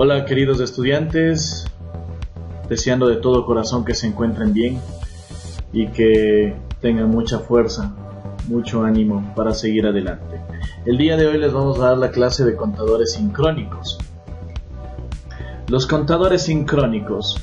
Hola queridos estudiantes, deseando de todo corazón que se encuentren bien y que tengan mucha fuerza, mucho ánimo para seguir adelante. El día de hoy les vamos a dar la clase de contadores sincrónicos. Los contadores sincrónicos.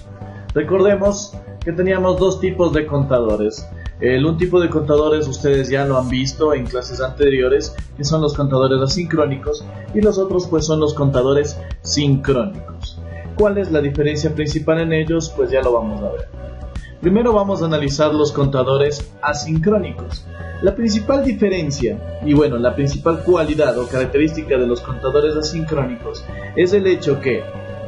Recordemos que teníamos dos tipos de contadores. Un tipo de contadores ustedes ya lo han visto en clases anteriores, que son los contadores asincrónicos, y los otros pues son los contadores sincrónicos. ¿Cuál es la diferencia principal en ellos? Pues ya lo vamos a ver. Primero vamos a analizar los contadores asincrónicos. La principal diferencia, y bueno, la principal cualidad o característica de los contadores asincrónicos es el hecho que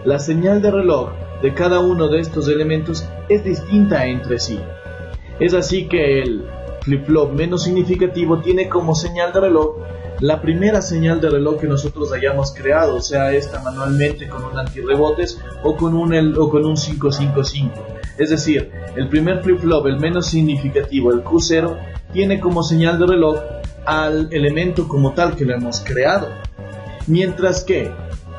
la señal de reloj de cada uno de estos elementos es distinta entre sí. Es así que el flip-flop menos significativo tiene como señal de reloj la primera señal de reloj que nosotros hayamos creado, sea esta manualmente con un antirrebotes o con un 555. Es decir, el primer flip-flop, el menos significativo, el Q0, tiene como señal de reloj al elemento como tal que lo hemos creado. Mientras que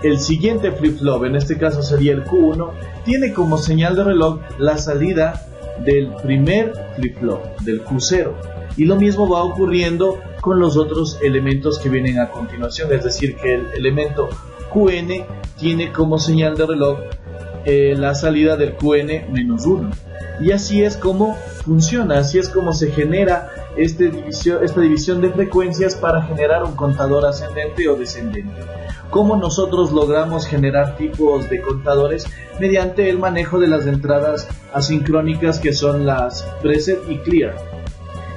el siguiente flip-flop, en este caso sería el Q1, tiene como señal de reloj la salida del primer flip-flop, del Q0, y lo mismo va ocurriendo con los otros elementos que vienen a continuación, es decir que el elemento QN tiene como señal de reloj la salida del QN-1, y así es como funciona, así es como se genera esta división de frecuencias para generar un contador ascendente o descendente. ¿Cómo nosotros logramos generar tipos de contadores? Mediante el manejo de las entradas asincrónicas que son las preset y clear.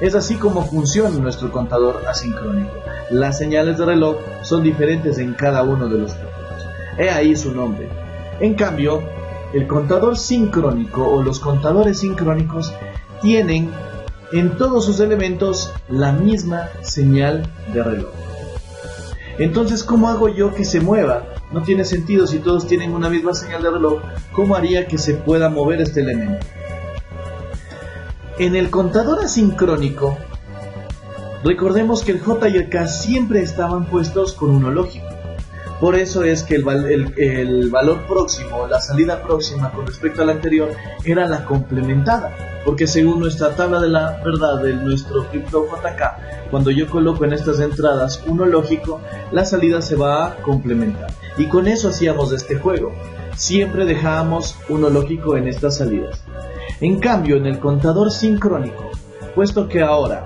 Es así como funciona nuestro contador asincrónico. Las señales de reloj son diferentes en cada uno de los flip-flops. He ahí su nombre. En cambio, el contador sincrónico o los contadores sincrónicos tienen en todos sus elementos la misma señal de reloj. Entonces, ¿cómo hago yo que se mueva? No tiene sentido si todos tienen una misma señal de reloj. ¿Cómo haría que se pueda mover este elemento? En el contador asincrónico, recordemos que el J y el K siempre estaban puestos con uno lógico. Por eso es que el valor próximo, la salida próxima con respecto al anterior, era la complementada. Porque según nuestra tabla de la verdad de nuestro flip-flop JK, cuando yo coloco en estas entradas uno lógico, la salida se va a complementar. Y con eso hacíamos este juego. Siempre dejábamos uno lógico en estas salidas. En cambio, en el contador sincrónico, puesto que ahora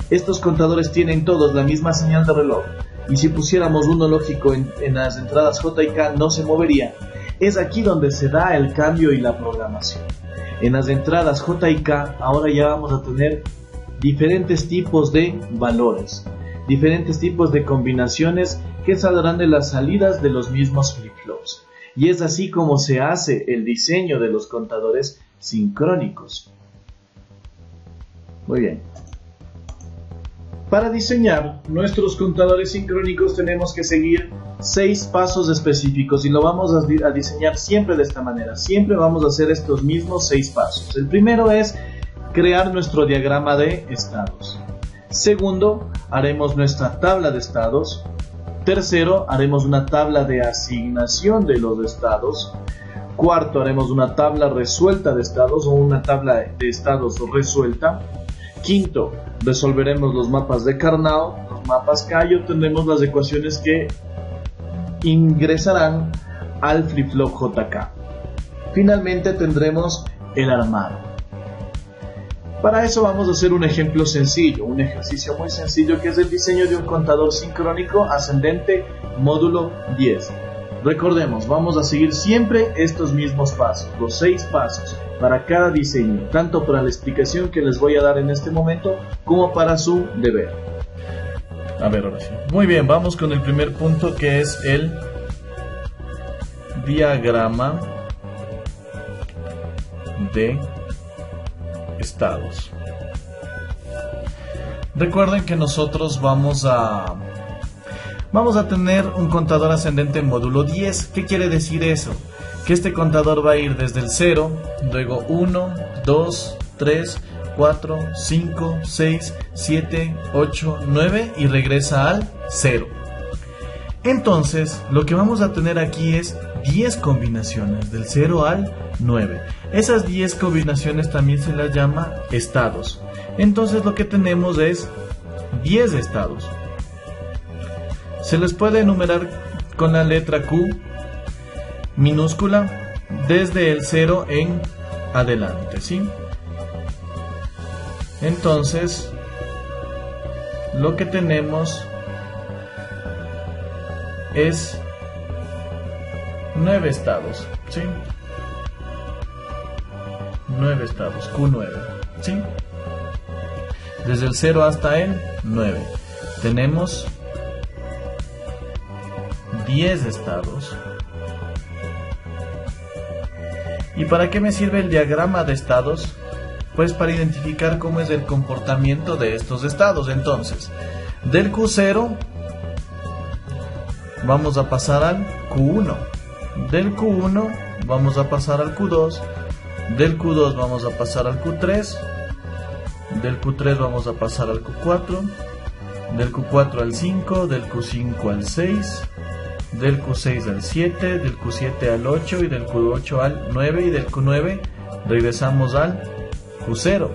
estos contadores tienen todos la misma señal de reloj, y si pusiéramos uno lógico en las entradas J y K no se movería, es aquí donde se da el cambio y la programación. En las entradas J y K ahora ya vamos a tener diferentes tipos de valores, diferentes tipos de combinaciones que saldrán de las salidas de los mismos flip-flops. Y es así como se hace el diseño de los contadores sincrónicos. Muy bien. Para diseñar nuestros contadores sincrónicos tenemos que seguir 6 pasos específicos y lo vamos a diseñar siempre de esta manera. Siempre vamos a hacer estos mismos 6 pasos. El primero es crear nuestro diagrama de estados. Segundo, haremos nuestra tabla de estados. Tercero, haremos una tabla de asignación de los estados. Cuarto, haremos una tabla resuelta de estados o una tabla de estados resuelta. Quinto, resolveremos los mapas de Carnot, los mapas K, y obtendremos las ecuaciones que ingresarán al flip-flop JK. Finalmente tendremos el armado. Para eso vamos a hacer un ejemplo sencillo, un ejercicio muy sencillo que es el diseño de un contador sincrónico ascendente módulo 10. Recordemos, vamos a seguir siempre estos mismos pasos, los 6 pasos para cada diseño, tanto para la explicación que les voy a dar en este momento como para su deber. A ver, ahora sí. Muy bien, vamos con el primer punto que es el diagrama de estados. Recuerden que nosotros vamos a tener un contador ascendente en módulo 10. ¿Qué quiere decir eso? Que este contador va a ir desde el 0, luego 1, 2, 3, 4, 5, 6, 7, 8, 9 y regresa al 0. Entonces, lo que vamos a tener aquí es 10 combinaciones, del 0 al 9. Esas 10 combinaciones también se las llama estados. Entonces lo que tenemos es 10 estados. Se les puede enumerar con la letra Q minúscula desde el 0 en adelante, ¿sí? Entonces, lo que tenemos es 9 estados, ¿sí? 9 estados, Q9, ¿sí? Desde el 0 hasta el 9. Tenemos 10 estados. ¿Y para qué me sirve el diagrama de estados? Pues para identificar cómo es el comportamiento de estos estados. Entonces, del Q0 vamos a pasar al Q1. Del Q1 vamos a pasar al Q2. Del Q2 vamos a pasar al Q3. Del Q3 vamos a pasar al Q4. Del Q4 al 5. Del Q5 al 6. Del Q6 al 7, del Q7 al 8 y del Q8 al 9 y del Q9 regresamos al Q0.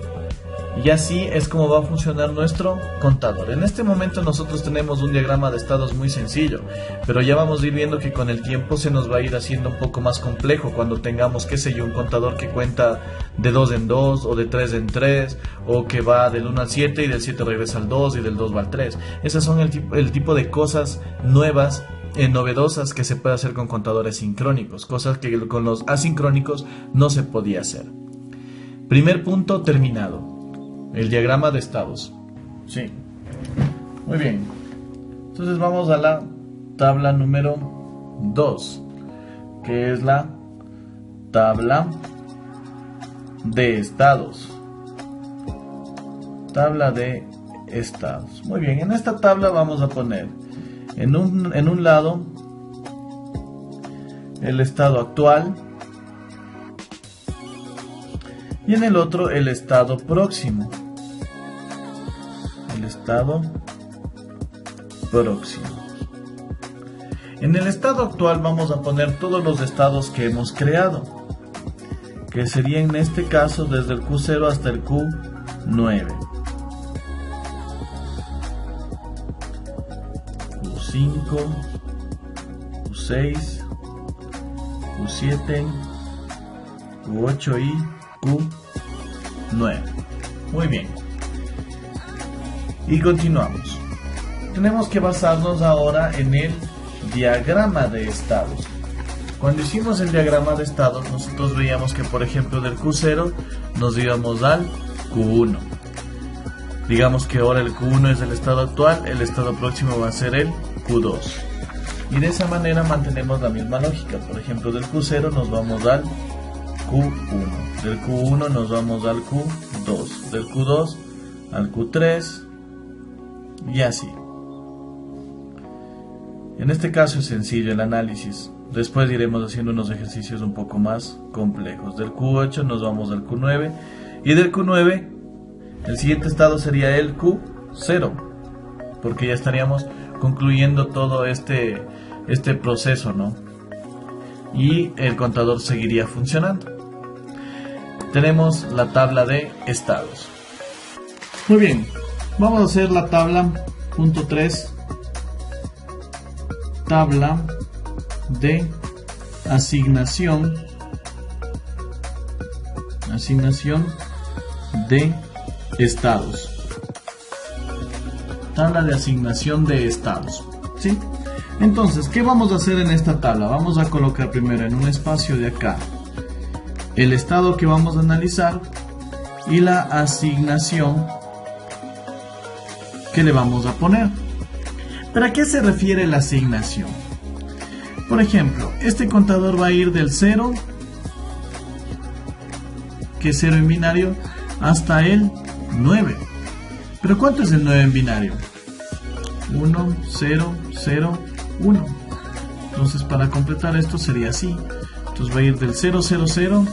Y así es como va a funcionar nuestro contador. En este momento nosotros tenemos un diagrama de estados muy sencillo, pero ya vamos a ir viendo que con el tiempo se nos va a ir haciendo un poco más complejo cuando tengamos, qué sé yo, un contador que cuenta de 2 en 2 o de 3 en 3 o que va del 1 al 7 y del 7 regresa al 2 y del 2 va al 3. Esas son el tipo de cosas nuevas novedosas que se puede hacer con contadores sincrónicos, cosas que con los asincrónicos no se podía hacer. Primer punto terminado, el diagrama de estados. Sí, muy bien. Entonces vamos a la tabla número 2, que es la tabla de estados. Tabla de estados. Muy bien, en esta tabla vamos a poner en un lado el estado actual y en el otro el estado próximo. El estado próximo. En el estado actual vamos a poner todos los estados que hemos creado, que sería en este caso desde el Q0 hasta el Q9. Q5, Q6, Q7, Q8 y Q9. Muy bien. Y continuamos. Tenemos que basarnos ahora en el diagrama de estados. Cuando hicimos el diagrama de estados, nosotros veíamos que, por ejemplo, del Q0 nos íbamos al Q1. Digamos que ahora el Q1 es el estado actual, el estado próximo va a ser el Q2. Y de esa manera mantenemos la misma lógica. Por ejemplo, del Q0 nos vamos al Q1. Del Q1 nos vamos al Q2. Del Q2 al Q3. Y así. En este caso es sencillo el análisis. Después iremos haciendo unos ejercicios un poco más complejos. Del Q8 nos vamos al Q9. Y del Q9, el siguiente estado sería el Q0. Porque ya estaríamos concluyendo todo este proceso, ¿no? Y el contador seguiría funcionando. Tenemos la tabla de estados. Muy bien, vamos a hacer la tabla punto 3. Tabla de asignación de estados. Tabla de asignación de estados, ¿sí? Entonces, ¿qué vamos a hacer en esta tabla? Vamos a colocar primero en un espacio de acá el estado que vamos a analizar y la asignación que le vamos a poner. ¿Para qué se refiere la asignación? Por ejemplo, este contador va a ir del 0, que es 0 en binario, hasta el 9. ¿Pero cuánto es el 9 en binario? 1, 0, 0, 1. Entonces para completar esto sería así. Entonces va a ir del 0, 0, 0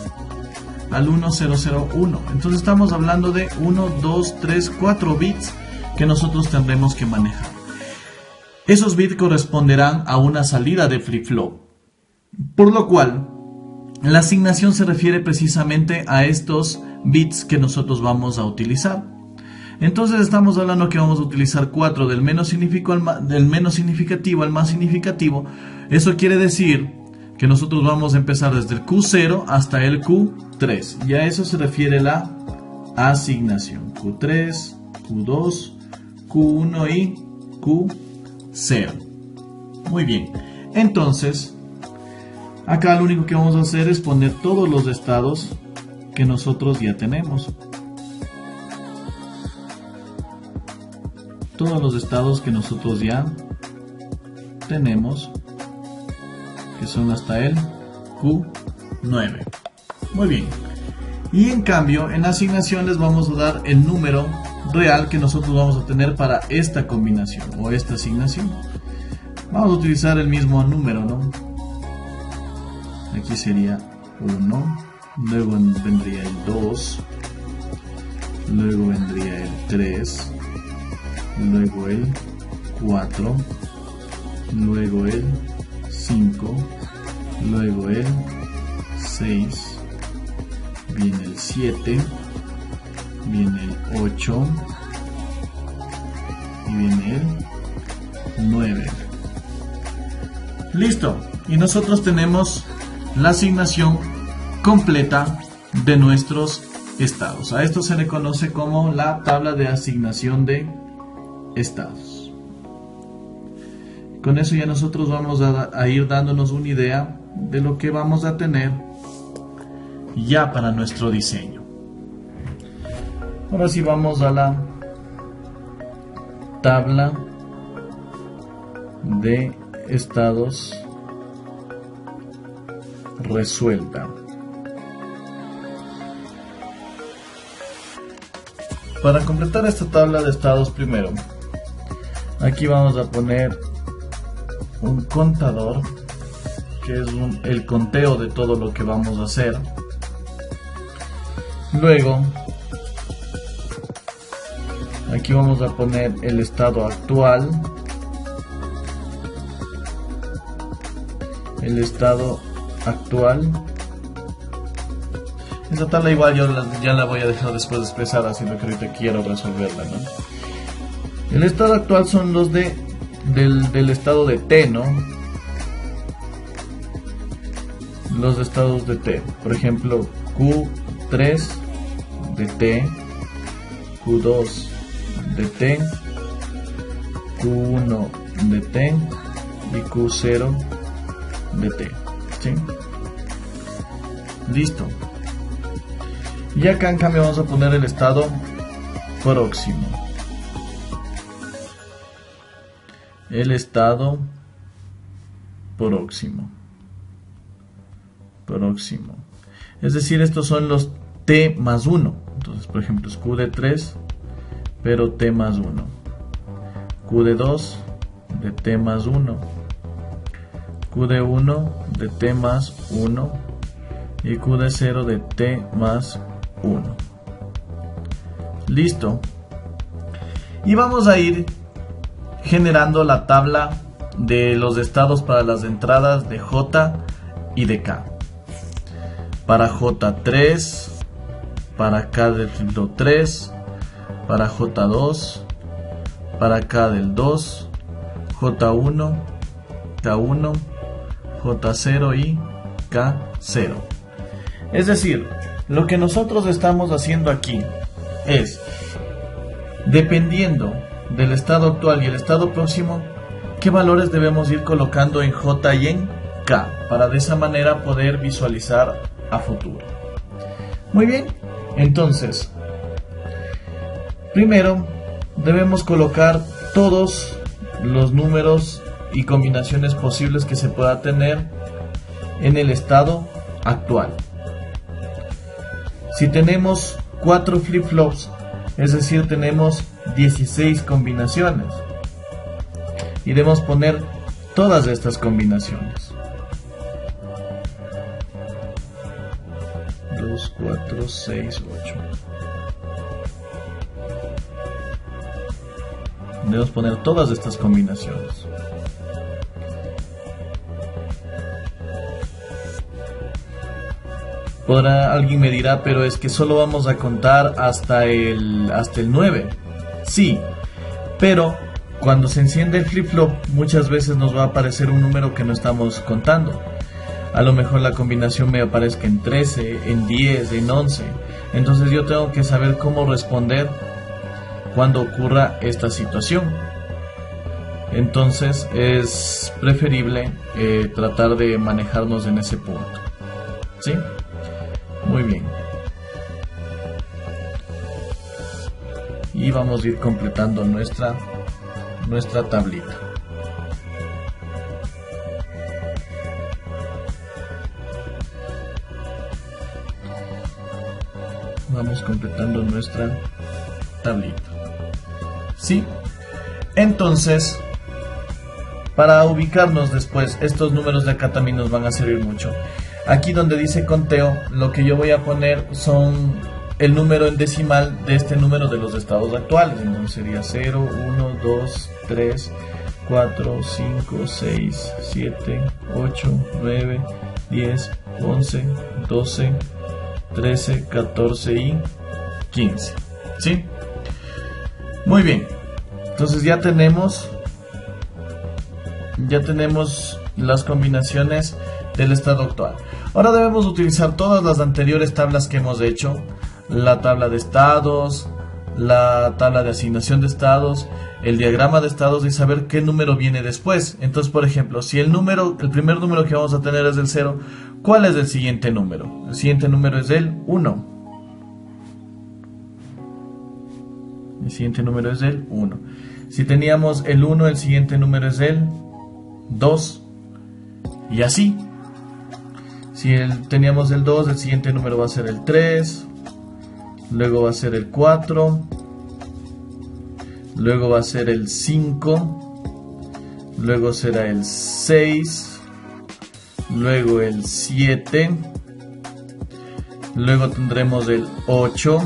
al 1, 0, 0, 1. Entonces estamos hablando de 1, 2, 3, 4 bits que nosotros tendremos que manejar. Esos bits corresponderán a una salida de flip-flop. Por lo cual, la asignación se refiere precisamente a estos bits que nosotros vamos a utilizar. Entonces estamos hablando que vamos a utilizar 4 del menos significativo al más significativo. Eso quiere decir que nosotros vamos a empezar desde el Q0 hasta el Q3. Y a eso se refiere la asignación. Q3, Q2, Q1 y Q0. Muy bien. Entonces, acá lo único que vamos a hacer es poner todos los estados que nosotros ya tenemos. Todos los estados que nosotros ya tenemos, que son hasta el Q9. Muy bien. Y en cambio, en la asignación les vamos a dar el número real que nosotros vamos a tener para esta combinación o esta asignación. Vamos a utilizar el mismo número, ¿no? Aquí sería 1, luego vendría el 2, luego vendría el 3, luego el 4, luego el 5, luego el 6, viene el 7, viene el 8 y viene el 9. Listo, y nosotros tenemos la asignación completa de nuestros estados. A esto se le conoce como la tabla de asignación de estados. Con eso ya nosotros vamos a ir dándonos una idea de lo que vamos a tener ya para nuestro diseño. Ahora sí vamos a la tabla de estados resuelta. Para completar esta tabla de estados, primero aquí vamos a poner un contador, que es el conteo de todo lo que vamos a hacer. Luego aquí vamos a poner el estado actual, el estado actual. Esta tabla igual yo ya la voy a dejar después de expresar, así que ahorita quiero resolverla, ¿no? El estado actual son los del estado de T, ¿no? Los estados de T, por ejemplo, Q3 de T, Q2 de T, Q1 de T y Q0 de T. ¿Sí? Listo. Y acá en cambio vamos a poner el estado próximo. El estado próximo. Es decir, estos son los T más 1. Entonces, por ejemplo, es Q de 3, pero T más 1. Q de 2 de T más 1. Q de 1 de T más 1. Y Q de 0 de T más 1. Listo. Y vamos a ir generando la tabla de los estados para las entradas de J y de K. Para J3, para K del 3, para J2, para K del 2, J1, K1, J0 y K0. Es decir, lo que nosotros estamos haciendo aquí es, dependiendo del estado actual y el estado próximo, qué valores debemos ir colocando en J y en K, para de esa manera poder visualizar a futuro. Muy bien, entonces, primero debemos colocar todos los números y combinaciones posibles que se pueda tener en el estado actual. Si tenemos 4 flip-flops, es decir, tenemos 16 combinaciones, y debemos poner todas estas combinaciones. 2, 4, 6, 8. Debemos poner todas estas combinaciones. Alguien me dirá, pero es que solo vamos a contar hasta el 9. Sí, pero cuando se enciende el flip-flop, muchas veces nos va a aparecer un número que no estamos contando. A lo mejor la combinación me aparezca en 13, en 10, en 11. Entonces yo tengo que saber cómo responder cuando ocurra esta situación. Entonces es preferible tratar de manejarnos en ese punto. ¿Sí? Muy bien. Y vamos a ir completando nuestra tablita. Vamos completando nuestra tablita. ¿Sí? Entonces, para ubicarnos después, estos números de acá también nos van a servir mucho. Aquí donde dice conteo, lo que yo voy a poner son el número en decimal de este número de los estados actuales. Entonces sería 0, 1, 2, 3, 4, 5, 6, 7, 8, 9, 10, 11, 12, 13, 14 y 15. ¿Sí? Muy bien. Entonces ya tenemos las combinaciones del estado actual. Ahora debemos utilizar todas las anteriores tablas que hemos hecho. La tabla de estados, la tabla de asignación de estados, el diagrama de estados y saber qué número viene después. Entonces, por ejemplo, si el primer número que vamos a tener es el 0, ¿cuál es el siguiente número? El siguiente número es el 1. El siguiente número es el 1. Si teníamos el 1, el siguiente número es el 2. Y así. Si teníamos el 2, el siguiente número va a ser el 3. Luego va a ser el 4. Luego va a ser el 5. Luego será el 6. Luego el 7. Luego tendremos el 8.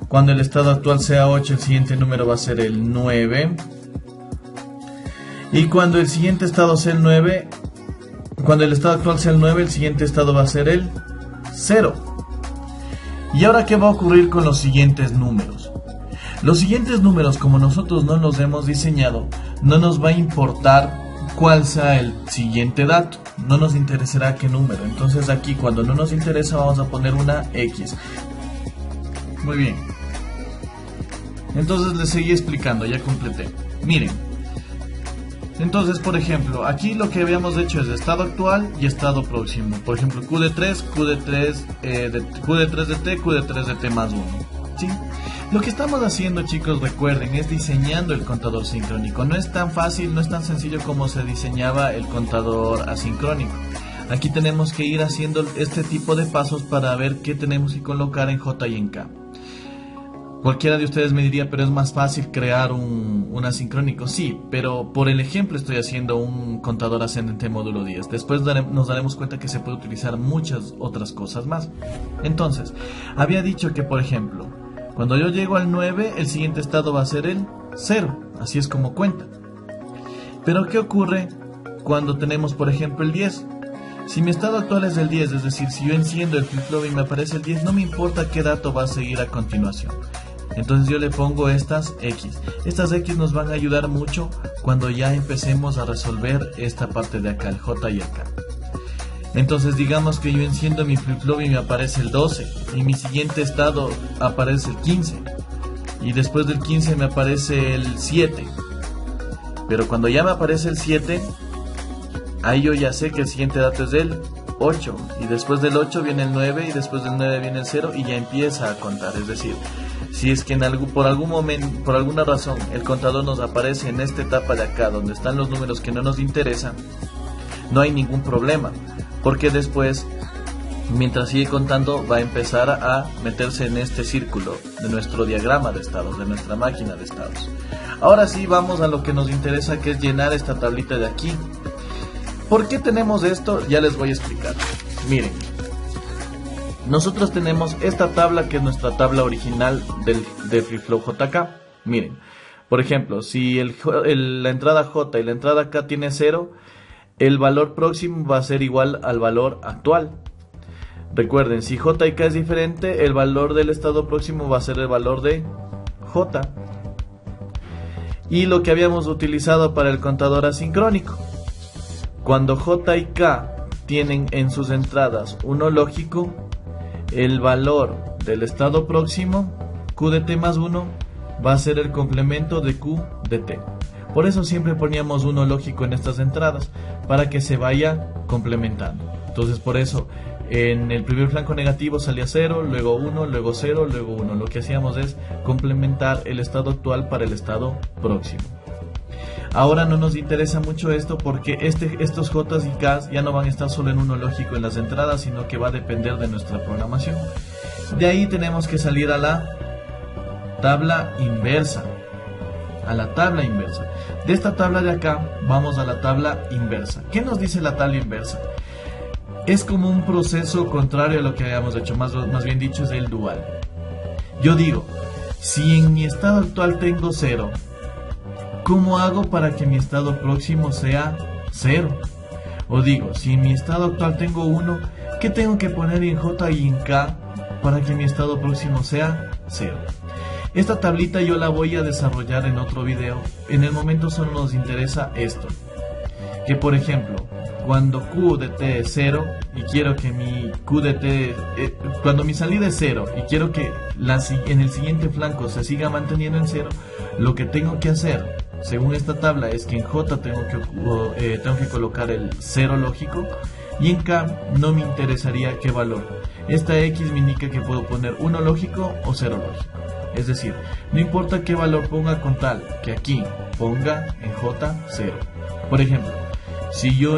Cuando el estado actual sea 8, el siguiente número va a ser el 9. Y cuando el siguiente estado sea el 9, cuando el estado actual sea el 9, el siguiente estado va a ser el 0. ¿Y ahora qué va a ocurrir con los siguientes números? Los siguientes números, como nosotros no los hemos diseñado, no nos va a importar cuál sea el siguiente dato. No nos interesará qué número. Entonces aquí, cuando no nos interesa, vamos a poner una X. Muy bien. Entonces les seguí explicando, ya completé. Miren. Entonces, por ejemplo, aquí lo que habíamos hecho es estado actual y estado próximo. Por ejemplo, Q de 3, Q de 3 de T, Q de 3 de T más 1. ¿Sí? Lo que estamos haciendo, chicos, recuerden, es diseñando el contador sincrónico. No es tan fácil, no es tan sencillo como se diseñaba el contador asincrónico. Aquí tenemos que ir haciendo este tipo de pasos para ver qué tenemos que colocar en J y en K. Cualquiera de ustedes me diría, pero es más fácil crear un asincrónico. Sí, pero por el ejemplo estoy haciendo un contador ascendente módulo 10. Después nos daremos cuenta que se puede utilizar muchas otras cosas más. Entonces, había dicho que, por ejemplo, cuando yo llego al 9, el siguiente estado va a ser el 0. Así es como cuenta. Pero, ¿qué ocurre cuando tenemos, por ejemplo, el 10? Si mi estado actual es el 10, es decir, si yo enciendo el flip-flop y me aparece el 10, no me importa qué dato va a seguir a continuación. Entonces yo le pongo estas X. Estas X nos van a ayudar mucho cuando ya empecemos a resolver esta parte de acá, el J y el K. Entonces digamos que yo enciendo mi flip-flop y me aparece el 12. Y mi siguiente estado aparece el 15. Y después del 15 me aparece el 7. Pero cuando ya me aparece el 7, ahí yo ya sé que el siguiente dato es el 8. Y después del 8 viene el 9 y después del 9 viene el 0 y ya empieza a contar. Es decir, si es que por alguna razón el contador nos aparece en esta etapa de acá donde están los números que no nos interesan, no hay ningún problema, porque después, mientras sigue contando, va a empezar a meterse en este círculo de nuestro diagrama de estados, de nuestra máquina de estados. Ahora sí, vamos a lo que nos interesa, que es llenar esta tablita de aquí. ¿Por qué tenemos esto? Ya les voy a explicar. Miren. Nosotros tenemos esta tabla que es nuestra tabla original del flip-flop JK. Miren, por ejemplo, si la entrada J y la entrada K tiene 0, el valor próximo va a ser igual al valor actual. Recuerden, si J y K es diferente, el valor del estado próximo va a ser el valor de J. Y lo que habíamos utilizado para el contador asincrónico. Cuando J y K tienen en sus entradas uno lógico, el valor del estado próximo, Q de T más 1, va a ser el complemento de Q de T. Por eso siempre poníamos uno lógico en estas entradas, para que se vaya complementando. Entonces por eso en el primer flanco negativo salía 0, luego 1, luego 0, luego 1. Lo que hacíamos es complementar el estado actual para el estado próximo. Ahora no nos interesa mucho esto porque estos J y K ya no van a estar solo en uno lógico en las entradas, sino que va a depender de nuestra programación. De ahí tenemos que salir a la tabla inversa. De esta tabla de acá vamos a la tabla inversa. ¿Qué nos dice la tabla inversa? Es como un proceso contrario a lo que habíamos hecho, más bien dicho es el dual. Yo digo, si en mi estado actual tengo 0, ¿cómo hago para que mi estado próximo sea 0? O digo, si en mi estado actual tengo 1, ¿qué tengo que poner en J y en K para que mi estado próximo sea 0? Esta tablita yo la voy a desarrollar en otro video. En el momento solo nos interesa esto. Que por ejemplo, cuando Q de T es 0 y quiero que mi Q de T, cuando mi salida es 0 y quiero que en el siguiente flanco se siga manteniendo en 0, lo que tengo que hacer, según esta tabla, es que en J tengo que colocar el 0 lógico y en K no me interesaría qué valor. Esta X me indica que puedo poner 1 lógico o 0 lógico. Es decir, no importa qué valor ponga con tal que aquí ponga en J 0. Por ejemplo, si yo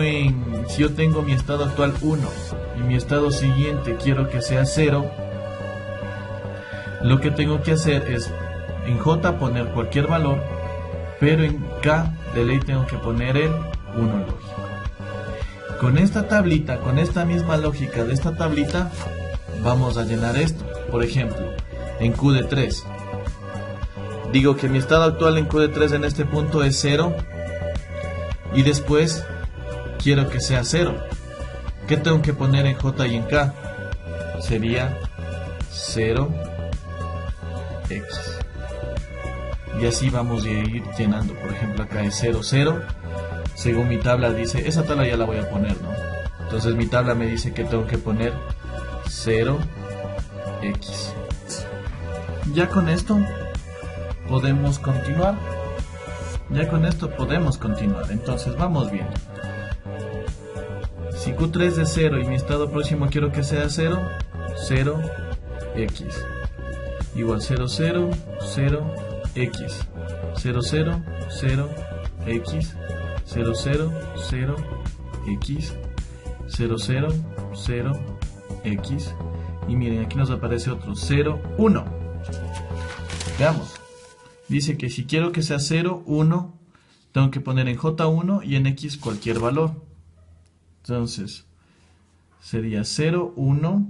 tengo mi estado actual 1 y mi estado siguiente quiero que sea 0, lo que tengo que hacer es en J poner cualquier valor, pero en K de ley tengo que poner el 1 lógico. Con esta tablita, con esta misma lógica de esta tablita, vamos a llenar esto. Por ejemplo, en Q de 3, digo que mi estado actual en Q de 3 en este punto es 0 y después quiero que sea 0. ¿Qué tengo que poner en J y en K? Sería 0x. Y así vamos a ir llenando. Por ejemplo, acá es 0, 0. Según mi tabla dice, esa tabla ya la voy a poner, ¿no? Entonces mi tabla me dice que tengo que poner 0x. Ya con esto podemos continuar. Entonces vamos bien. Si Q3 es 0 y mi estado próximo quiero que sea 0, 0x igual 0, 0, 0x 0, 0, 0x 0, 0, 0x 0, 0, 0x. Y miren, aquí nos aparece otro 0, 1. Veamos. Dice que si quiero que sea 0, 1, tengo que poner en J1 y en X cualquier valor. Entonces, sería 0, 1,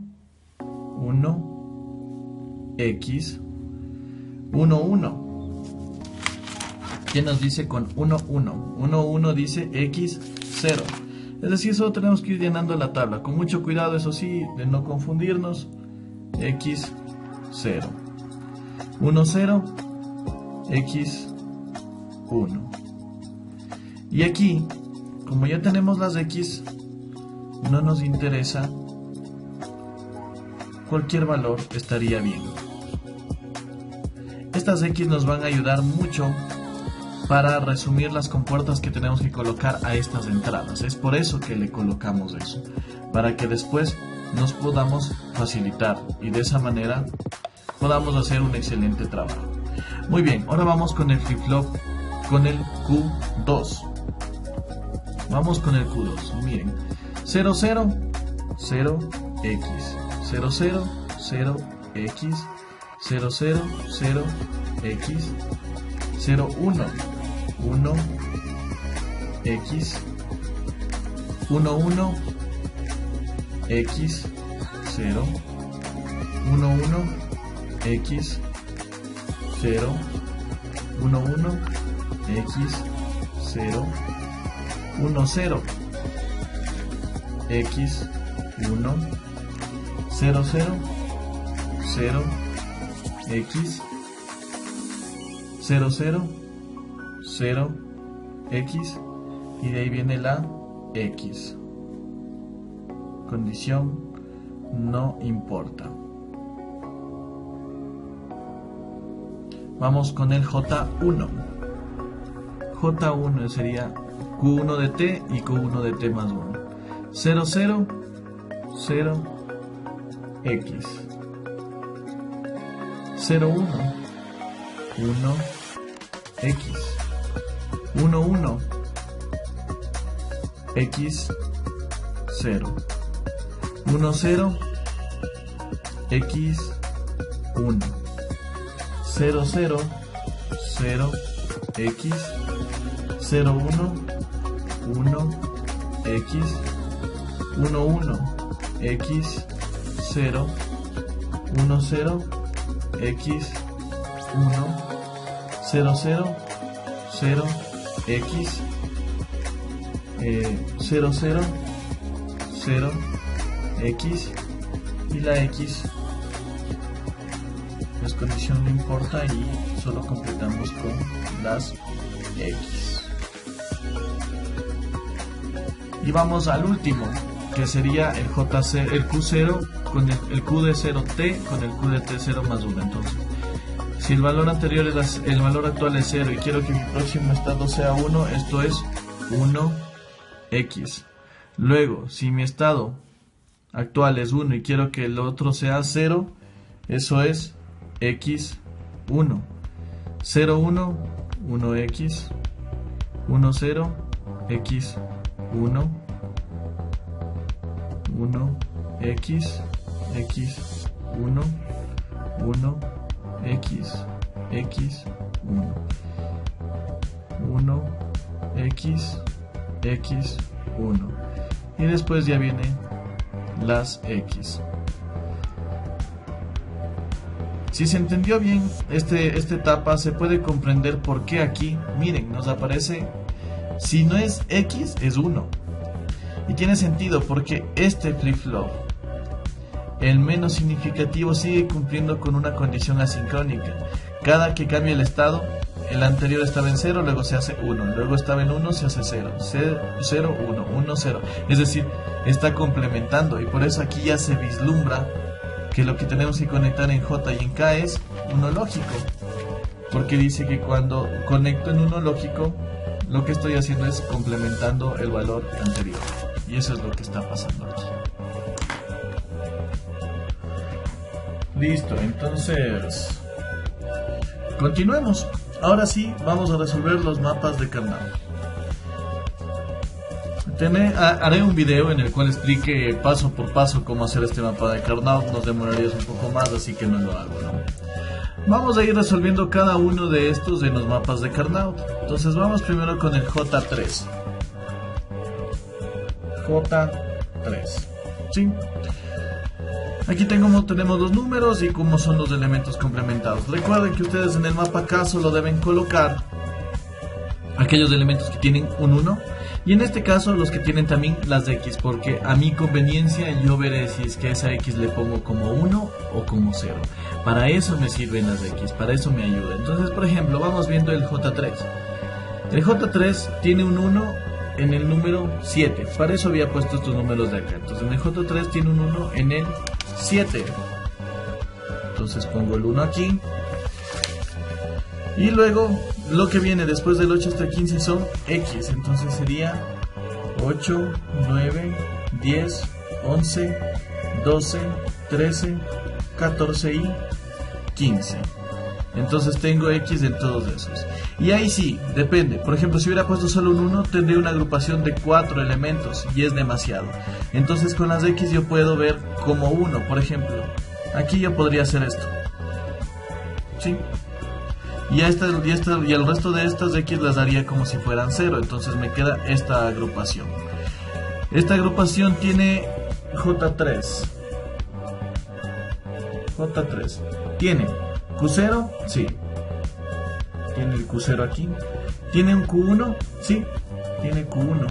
1, X, 1, 1. ¿Qué nos dice con 1, 1? 1, 1 dice X, 0. Es decir, solo tenemos que ir llenando la tabla. Con mucho cuidado, eso sí, de no confundirnos. X, 0. 1, 0, X, 1. Y aquí, como ya tenemos las X, no nos interesa, cualquier valor estaría bien. Estas X nos van a ayudar mucho para resumir las compuertas que tenemos que colocar a estas entradas. Es por eso que le colocamos eso, para que después nos podamos facilitar y de esa manera podamos hacer un excelente trabajo. Muy bien, ahora vamos con el flip-flop, con el Q2. Vamos con el Q2, miren, 0, 0, 0x, 0, 0, 0x, 0, 0, 0x, 0, 1, 1x, 1, 1, x, 0, 1, 1, x, 0, 1, 1, x, 0, 1, 0, x, 1, 0, 0, 0, X, 0, 0, 0, X, y de ahí viene la X. Condición no importa. Vamos con el J1. J1 sería Q1 de T y Q1 de T más 1. 0, 0, 0, X. 0, 1, 1, X. 1, 1, X, 0. 1, 0, X, 1. 0, 0, 0, X, 0, 1, 1, X, 1, 1, X, 0, 1, 0, X, 1, 0, 0, 0, X, 0, 0, 0, X, y la X pues condición no importa y solo completamos con las X. Y vamos al último, que sería el JC, el Q0 con el Q de 0T con el Q de T0 más 1. Entonces, si el valor anterior es el valor actual es 0 y quiero que mi próximo estado sea 1, esto es 1X. Luego, si mi estado actual es 1 y quiero que el otro sea 0, eso es X1. 0, 1, 1X. 1, 0, X1. 1, X, X1. 1, X, X1. 1, X, X1. Y después ya vienen las X. Si se entendió bien esta etapa, se puede comprender por qué aquí, miren, nos aparece, si no es X, es 1. Y tiene sentido porque este flip-flop, el menos significativo, sigue cumpliendo con una condición asincrónica. Cada que cambia el estado, el anterior estaba en 0, luego se hace 1, luego estaba en 1, se hace 0, 0, 1, 1, 0. Es decir, está complementando y por eso aquí ya se vislumbra que lo que tenemos que conectar en J y en K es uno lógico, porque dice que cuando conecto en uno lógico, lo que estoy haciendo es complementando el valor anterior, y eso es lo que está pasando aquí. Listo, entonces continuemos. Ahora sí, vamos a resolver los mapas de Karnaugh. Haré un video en el cual explique paso por paso cómo hacer este mapa de Karnaugh. Nos demorarías un poco más, así que no lo hago, ¿no? Vamos a ir resolviendo cada uno de estos en los mapas de Karnaugh. Entonces vamos primero con el J3. J3, ¿sí? Aquí tenemos los números y cómo son los elementos complementados. Recuerden que ustedes en el mapa K solo deben colocar aquellos elementos que tienen un 1. Y en este caso los que tienen también las X, porque a mi conveniencia yo veré si es que esa X le pongo como 1 o como 0. Para eso me sirven las X, para eso me ayuda. Entonces, por ejemplo, vamos viendo el J3. El J3 tiene un 1 en el número 7. Para eso había puesto estos números de acá. Entonces en el J3 tiene un 1 en el 7. Entonces pongo el 1 aquí. Y luego lo que viene después del 8 hasta el 15 son X. Entonces sería 8, 9, 10, 11, 12, 13, 14 y 15. Entonces tengo X en todos esos. Y ahí sí, depende. Por ejemplo, si hubiera puesto solo un 1, tendría una agrupación de 4 elementos y es demasiado. Entonces con las X yo puedo ver como 1. Por ejemplo, aquí yo podría hacer esto, ¿sí? Y al resto de estas X las daría como si fueran 0. Entonces me queda esta agrupación. Esta agrupación tiene J3. J3. ¿Tiene Q0? Sí. Tiene el Q0 aquí. ¿Tiene un Q1? Sí. Tiene Q1.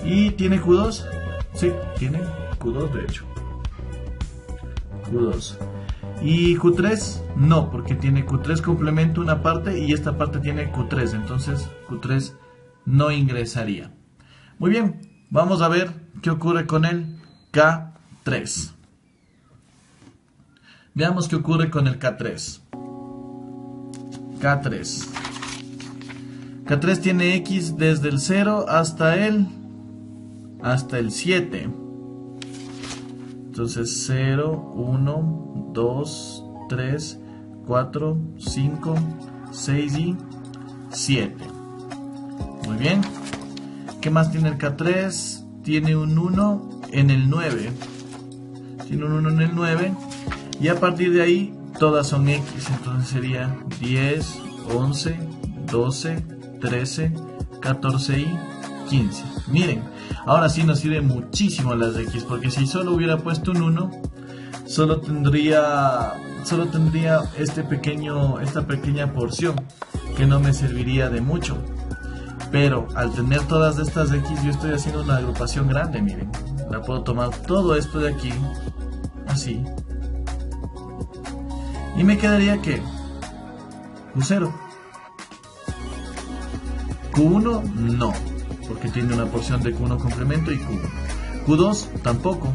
¿Y tiene Q2? Sí, tiene Q2 de hecho. Q2. Y Q3 no, porque tiene Q3 complemento una parte y esta parte tiene Q3, entonces Q3 no ingresaría. Muy bien, vamos a ver qué ocurre con el K3. Veamos qué ocurre con el K3. K3. K3 tiene X desde el 0 hasta el 7. Entonces 0, 1, 2, 3, 4, 5, 6 y 7. Muy bien. ¿Qué más tiene el K3? Tiene un 1 en el 9. Tiene un 1 en el 9. Y a partir de ahí todas son X. Entonces sería 10, 11, 12, 13, 14 y 15. Miren, ahora sí nos sirve muchísimo las X, porque si solo hubiera puesto un 1, solo tendría esta pequeña porción que no me serviría de mucho. Pero al tener todas estas X, yo estoy haciendo una agrupación grande, miren. La puedo tomar todo esto de aquí, así. Y me quedaría que Q0. Q1 no, porque tiene una porción de Q1 complemento y Q1. Q2 tampoco.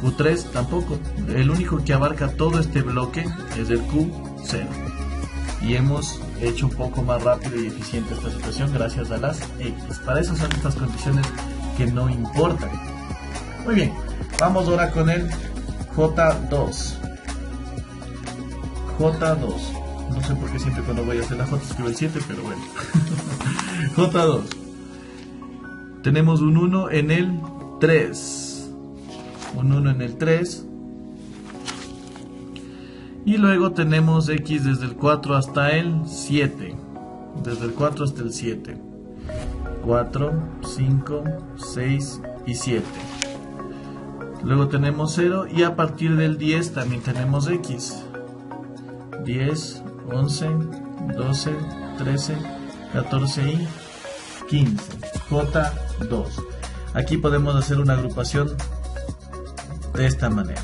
Q3 tampoco. El único que abarca todo este bloque es el Q0. Y hemos hecho un poco más rápido y eficiente esta situación gracias a las X. Para eso son estas condiciones que no importan. Muy bien, vamos ahora con el J2. J2. No sé por qué siempre cuando voy a hacer la J escribo el 7, pero bueno. J2. Tenemos un 1 en el 3. Un 1 en el 3. Y luego tenemos X desde el 4 hasta el 7. Desde el 4 hasta el 7. 4, 5, 6 y 7. Luego tenemos 0 y a partir del 10 también tenemos X. 10, 11, 12, 13, 14 y 15. J2. Aquí podemos hacer una agrupación de esta manera.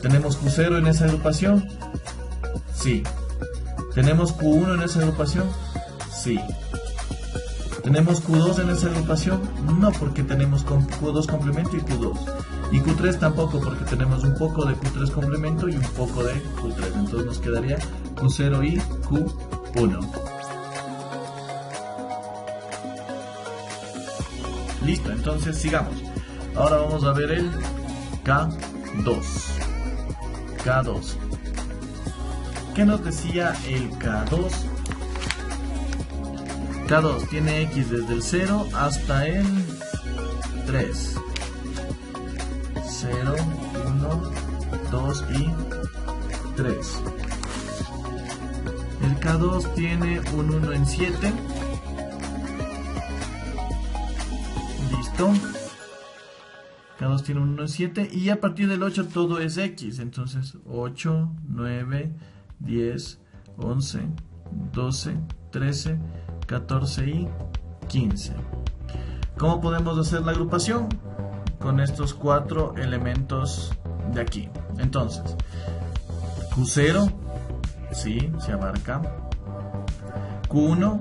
¿Tenemos Q0 en esa agrupación? Sí. ¿Tenemos Q1 en esa agrupación? Sí. ¿Tenemos Q2 en esa agrupación? No, porque tenemos Q2 complemento y Q2. Y Q3 tampoco, porque tenemos un poco de Q3 complemento y un poco de Q3. Entonces nos quedaría Q0 y Q1. Listo, entonces sigamos. Ahora vamos a ver el K2. K2. ¿Qué nos decía el K2? K2 tiene X desde el 0 hasta el 3. 0, 1, 2 y 3. El K2 tiene un 1 en 7. Listo. K2 tiene un 1 en 7 y a partir del 8 todo es X. Entonces 8, 9, 10, 11, 12, 13, 14 y 15. ¿Cómo podemos hacer la agrupación? Con estos 4 elementos de aquí. Entonces, Q0, sí, se abarca. Q1,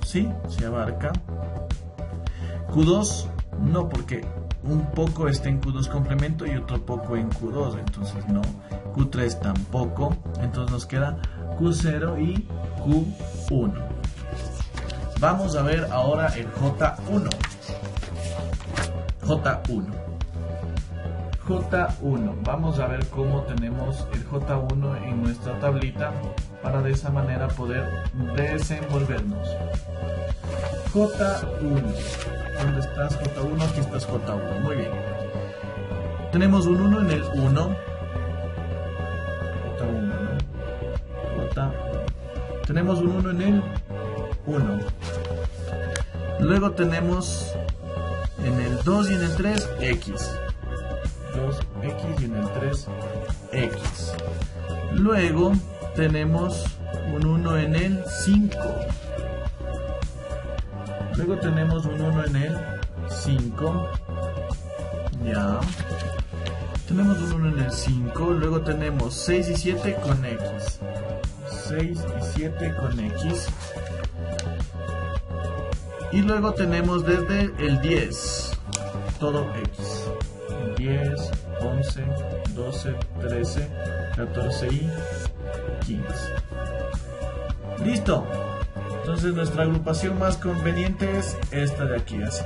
sí, se abarca. Q2, no, porque un poco está en Q2 complemento y otro poco en Q2, entonces no. Q3 tampoco, entonces nos queda Q0 y Q1. Vamos a ver ahora el J1. J1. Vamos a ver cómo tenemos el J1 en nuestra tablita para de esa manera poder desenvolvernos. J1. ¿Dónde estás, J1? Aquí estás, J1. Muy bien. Tenemos un 1 en el 1. J1, ¿no? J1. Tenemos un 1 en el 1. Luego tenemos en el 2 y en el 3, X. 2X y en el 3, X. Luego tenemos un 1 en el 5. Luego tenemos un 1 en el 5. Ya. Tenemos un 1 en el 5, luego tenemos 6 y 7 con X. 6 y 7 con X. Y luego tenemos desde el 10, todo X. 10, 11, 12, 13, 14 y 15. ¡Listo! Entonces nuestra agrupación más conveniente es esta de aquí, así.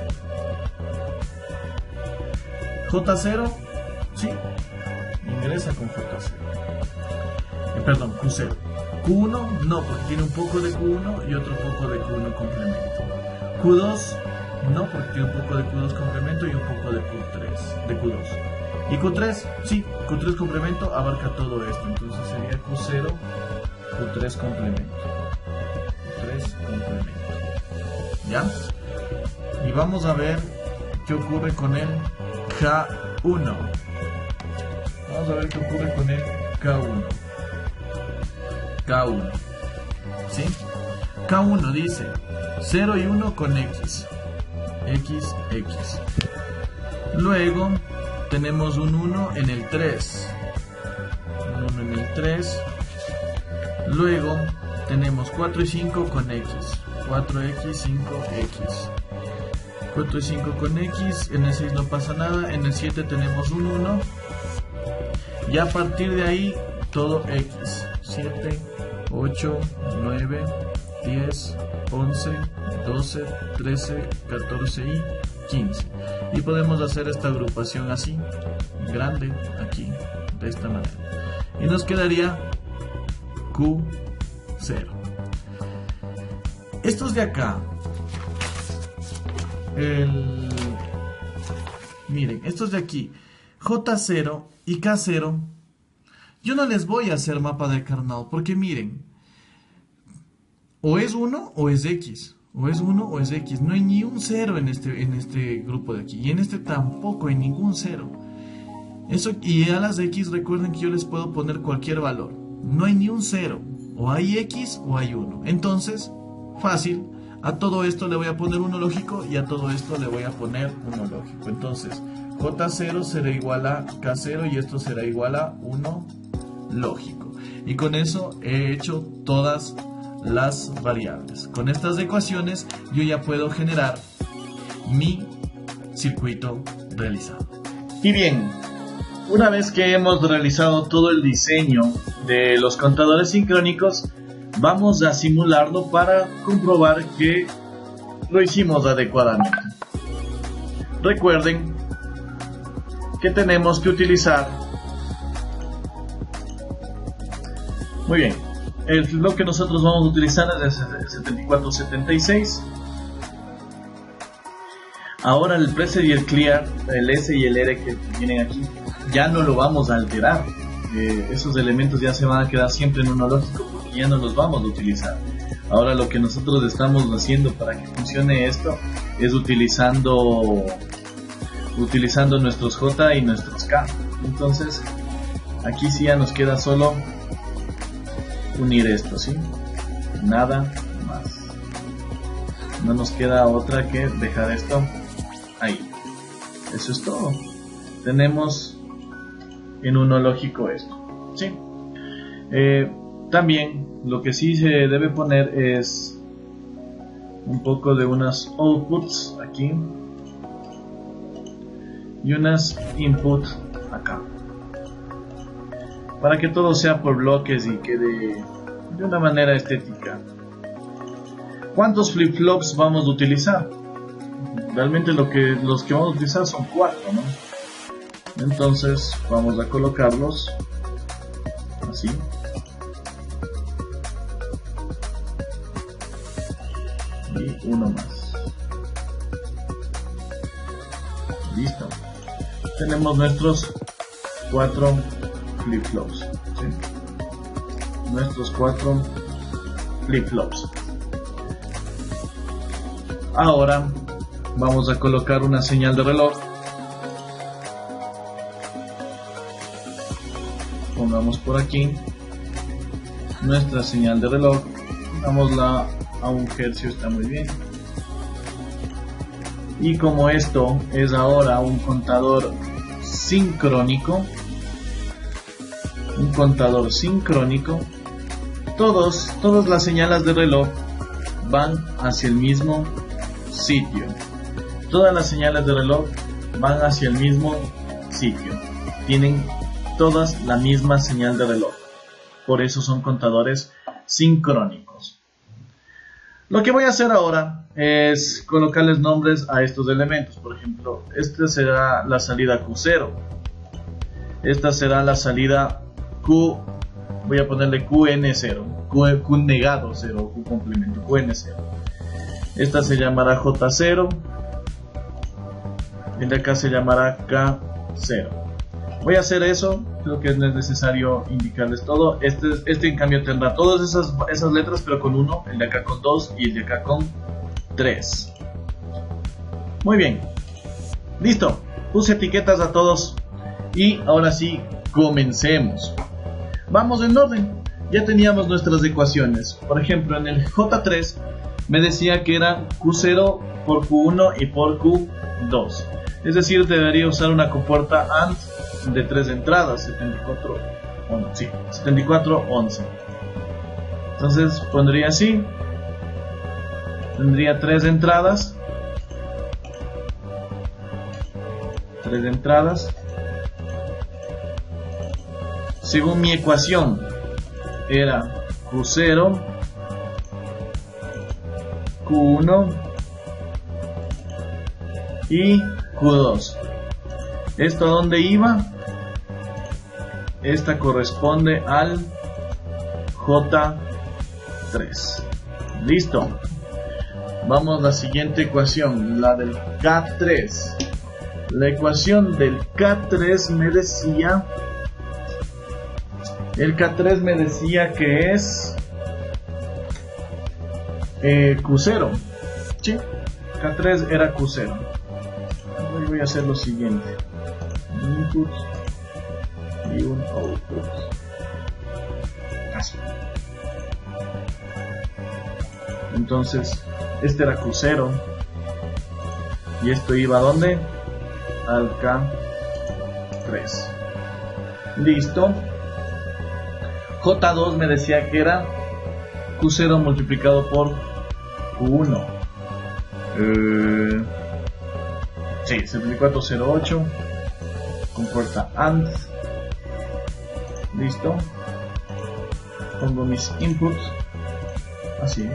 J0, sí, ingresa con J0. Perdón, Q0. Q1 no, porque tiene un poco de Q1 y otro poco de Q1 complemento. Q2 no, porque tiene un poco de Q2 complemento y un poco de Q2. Y Q3, sí, Q3 complemento abarca todo esto, entonces sería Q0, Q3 complemento. Q3 complemento. ¿Ya? Y vamos a ver qué ocurre con el K1. Vamos a ver qué ocurre con el K1. K1. ¿Sí? K1 dice 0 y 1 con X. X, X. Luego tenemos un 1 en el 3. Un 1 en el 3. Luego tenemos 4 y 5 con X. 4X, 5X. 4 y 5 con X. En el 6 no pasa nada. En el 7 tenemos un 1. Y a partir de ahí todo X. 7, 8, 9, 10, 11, 12, 13, 14 y 15. Y podemos hacer esta agrupación así, grande, aquí, de esta manera. Y nos quedaría Q0. Estos de acá, miren, estos de aquí, J0 y K0, yo no les voy a hacer mapa de Karnaugh, porque miren, o es 1 o es X. O es 1 o es X. No hay ni un 0 en este grupo de aquí. Y en este tampoco hay ningún 0. Eso, y a las X recuerden que yo les puedo poner cualquier valor. No hay ni un 0. O hay X o hay 1. Entonces, fácil. A todo esto le voy a poner 1 lógico y a todo esto le voy a poner 1 lógico. Entonces, J0 será igual a K0 y esto será igual a 1 lógico. Y con eso he hecho todas las variables. Con estas ecuaciones yo ya puedo generar mi circuito realizado. Y bien, una vez que hemos realizado todo el diseño de los contadores sincrónicos, vamos a simularlo para comprobar que lo hicimos adecuadamente. Recuerden que tenemos que utilizar, muy bien, el bloque que nosotros vamos a utilizar es el 7476. Ahora el preset y el clear, el S y el R que vienen aquí, ya no lo vamos a alterar. Esos elementos ya se van a quedar siempre en uno lógico porque ya no los vamos a utilizar. Ahora lo que nosotros estamos haciendo para que funcione esto es utilizando nuestros J y nuestros K. Entonces aquí sí ya nos queda solo unir esto, ¿sí? Nada más. No nos queda otra que dejar esto ahí. Eso es todo. Tenemos en uno lógico esto, ¿sí? También lo que sí se debe poner es un poco de unas outputs aquí y unas input acá, para que todo sea por bloques y quede de una manera estética. ¿Cuántos flip-flops vamos a utilizar? Realmente los que vamos a utilizar son 4, ¿no? Entonces vamos a colocarlos así. Y uno más. Listo. Tenemos nuestros 4 flip-flops, ¿sí? Nuestros 4 flip-flops. Ahora vamos a colocar una señal de reloj. Pongamos por aquí nuestra señal de reloj. Pongámosla a 1 hercio, está muy bien. Y como esto es ahora un contador sincrónico, todas las señales de reloj van hacia el mismo sitio. Todas las señales de reloj van hacia el mismo sitio. Tienen todas la misma señal de reloj. Por eso son contadores sincrónicos. Lo que voy a hacer ahora es colocarles nombres a estos elementos. Por ejemplo, esta será la salida Q0. Esta será la salida Q. Voy a ponerle QN0. Q negado 0, Q complemento, QN0. Esta se llamará J0. El de acá se llamará K0. Voy a hacer eso. Creo que es necesario indicarles todo. Este en cambio tendrá todas esas letras, pero con 1, el de acá con 2 y el de acá con 3. Muy bien. Listo. Puse etiquetas a todos. Y ahora sí, comencemos. Vamos en orden. Ya teníamos nuestras ecuaciones. Por ejemplo, en el J3 me decía que era Q0 por Q1 y por Q2. Es decir, debería usar una compuerta AND de 3 entradas, 74, 11. Entonces pondría así. Tendría 3 entradas. 3 entradas. Según mi ecuación, era Q0, Q1 y Q2. ¿Esto a dónde iba? Esta corresponde al J3. Listo. Vamos a la siguiente ecuación, la del K3. La ecuación del K3 me decía... El K3 me decía que es Q0. ¿Sí? K3 era Q0. Voy a hacer lo siguiente. Un input y un output. Así. Entonces, este era Q0. Y esto iba ¿a dónde? Al K3. Listo. J2 me decía que era Q0 multiplicado por Q1. Sí, 7408. Compuerta AND. Listo. Pongo mis inputs. Así.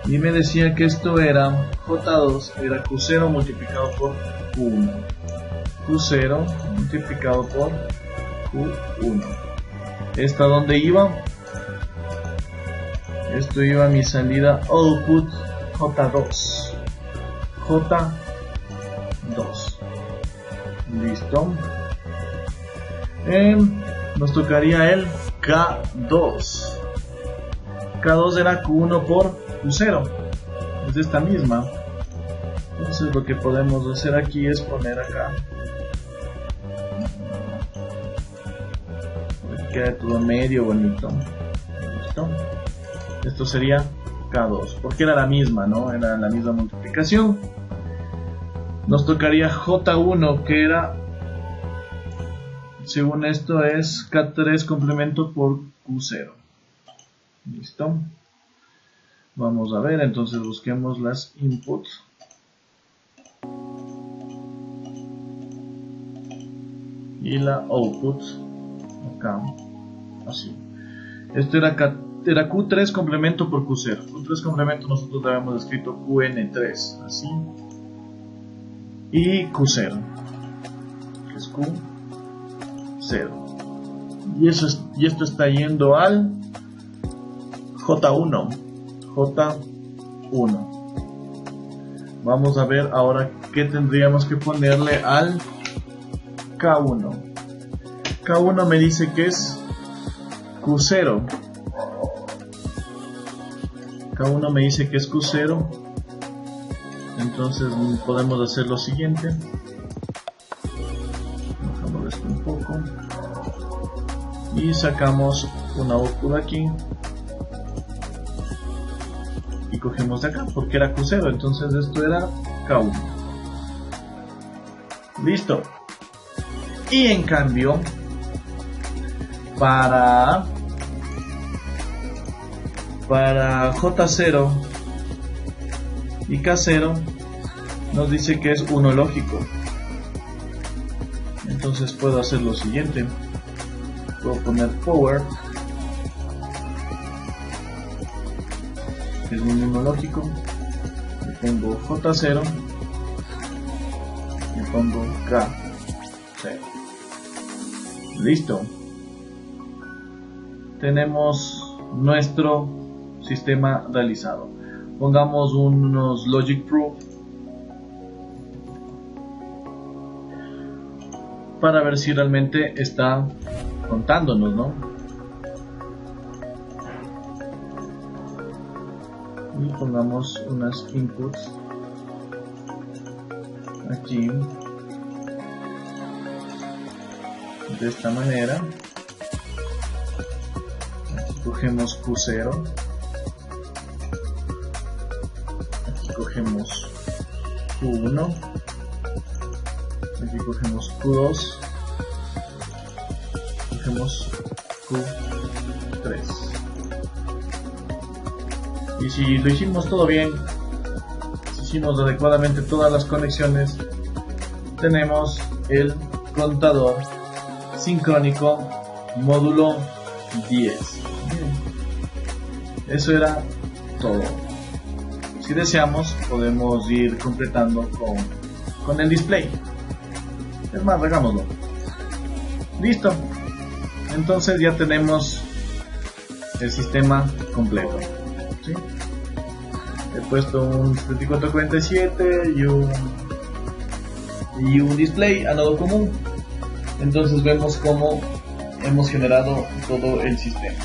Y me decía que esto era J2, era Q0 multiplicado por Q1. Q0 multiplicado por Q1. ¿Esta dónde iba? Esto iba a mi salida output J2. J2. Listo. Nos tocaría el K2. K2 era Q1 por Q0. Es esta misma. Entonces lo que podemos hacer aquí es poner acá. Queda todo medio bonito. ¿Listo? Esto sería K2, porque era la misma, ¿no? Era la misma multiplicación. Nos tocaría J1, que era, según esto, es K3 complemento por Q0. ¿Listo? Vamos a ver, entonces busquemos las inputs. Y la output. Acá, así. Esto era Q3 complemento por Q0. Q3 complemento nosotros lo habíamos escrito QN3, así. Y Q0, que es Q0. Y esto está yendo al J1. J1. Vamos a ver ahora qué tendríamos que ponerle al K1. K1 me dice que es Q0. K1 me dice que es Q0. Entonces podemos hacer lo siguiente. Bajamos esto un poco. Y sacamos una output aquí. Y cogemos de acá porque era Q0, entonces esto era K1. Listo. Y en cambio para J0 y K0 nos dice que es 1 lógico. Entonces puedo hacer lo siguiente, puedo poner power, es un 1 lógico, le pongo J0, le pongo K0. Listo. Tenemos nuestro sistema realizado. Pongamos unos logic proof para ver si realmente está contándonos, ¿no? Y pongamos unas inputs aquí de esta manera. Aquí cogemos Q0, aquí cogemos Q1, aquí cogemos Q2, cogemos Q3. Y si lo hicimos todo bien, si hicimos adecuadamente todas las conexiones, tenemos el contador sincrónico módulo 10. Eso era todo. Si deseamos, podemos ir completando con el display. Es más, hagámoslo. Listo. Entonces ya tenemos el sistema completo. ¿Sí? He puesto un 7447 y un display a nodo común. Entonces vemos cómo hemos generado todo el sistema.